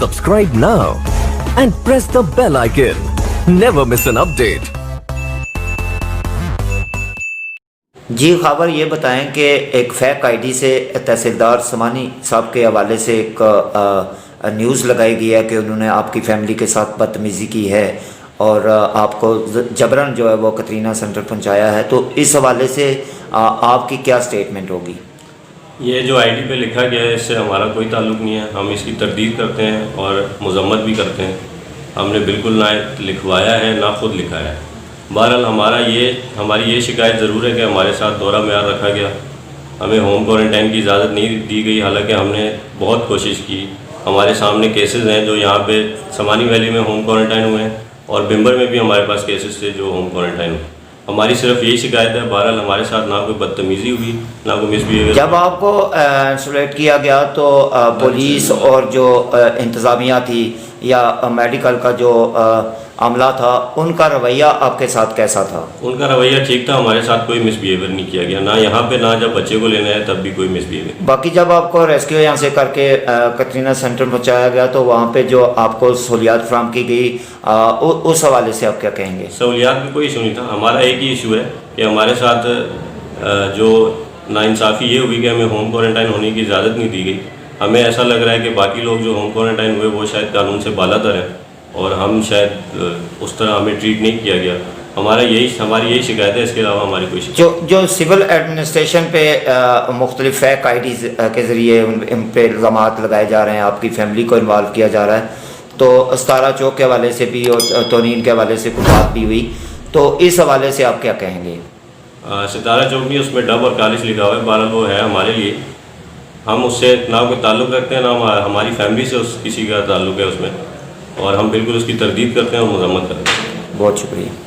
Subscribe now and press the bell icon. Never miss an update. جی خبر یہ بتائیں کہ ایک فیک آئی ڈی سے تحصیلدار سمانی صاحب کے حوالے سے ایک نیوز لگائی گئی ہے کہ انہوں نے آپ کی فیملی کے ساتھ بدتمیزی کی ہے اور آپ کو جبراً جو ہے وہ کترینہ سینٹر پہنچایا ہے، تو اس حوالے سے آپ کی کیا سٹیٹمنٹ ہوگی؟ یہ جو آئی ڈی پہ لکھا گیا ہے اس سے ہمارا کوئی تعلق نہیں ہے، ہم اس کی تردید کرتے ہیں اور مذمت بھی کرتے ہیں۔ ہم نے بالکل نہ لکھوایا ہے نہ خود لکھا ہے۔ بہرحال ہماری یہ شکایت ضرور ہے کہ ہمارے ساتھ دورہ معیار رکھا گیا، ہمیں ہوم کوارنٹائن کی اجازت نہیں دی گئی، حالانکہ ہم نے بہت کوشش کی۔ ہمارے سامنے کیسز ہیں جو یہاں پہ سمانی ویلی میں ہوم کوارنٹائن ہوئے ہیں اور بمبر میں بھی ہمارے پاس کیسز تھے جو ہوم کوارنٹائن ہوئے۔ ہماری صرف یہی شکایت ہے، بہرحال ہمارے ساتھ نہ کوئی بدتمیزی ہوئی نہ کوئی مس بیہیویئر۔ جب آپ کو انسولیٹ کیا گیا تو پولیس اور جو انتظامیہ تھی یا میڈیکل کا جو عملہ تھا، ان کا رویہ آپ کے ساتھ کیسا تھا؟ ان کا رویہ ٹھیک تھا، ہمارے ساتھ کوئی مس بیہیویئر نہیں کیا گیا، نہ یہاں پہ نہ جب بچے کو لینے آئے تب بھی کوئی مس بیہیویئر۔ باقی جب آپ کو ریسکیو یہاں سے کر کے کترینہ سینٹر پہنچایا گیا تو وہاں پہ جو آپ کو سہولیات فراہم کی گئی، اس حوالے سے آپ کیا کہیں گے؟ سہولیات میں کوئی ایشو نہیں تھا، ہمارا ایک ہی ایشو ہے کہ ہمارے ساتھ جو ناانصافی یہ ہوئی کہ ہمیں ہوم کوارنٹائن ہونے کی اجازت نہیں دی گئی۔ ہمیں ایسا لگ رہا ہے کہ باقی لوگ جو ہوم کوارنٹائن ہوئے وہ شاید قانون سے بالا تر ہیں اور ہم شاید اس طرح ہمیں ٹریٹ نہیں کیا گیا۔ ہماری یہی شکایت ہے، اس کے علاوہ ہماری کوئی شکایت جو سول ایڈمنسٹریشن پہ مختلف فیک آئی ڈیز کے ذریعے ان پہ الزامات لگائے جا رہے ہیں، آپ کی فیملی کو انوالو کیا جا رہا ہے، تو ستارہ چوک کے حوالے سے بھی اور تونین کے حوالے سے کچھ بات بھی ہوئی، تو اس حوالے سے آپ کیا کہیں گے؟ ستارہ چوک نہیں، اس میں ڈب اور کالج لکھا ہوا ہے، بہرحال وہ ہے ہمارے لیے، ہم اس سے نہ کوئی تعلق رکھتے ہیں نہ ہماری فیملی سے کسی کا تعلق ہے اس میں، اور ہم بالکل اس کی تردید کرتے ہیں اور مذمت کرتے ہیں۔ بہت شکریہ۔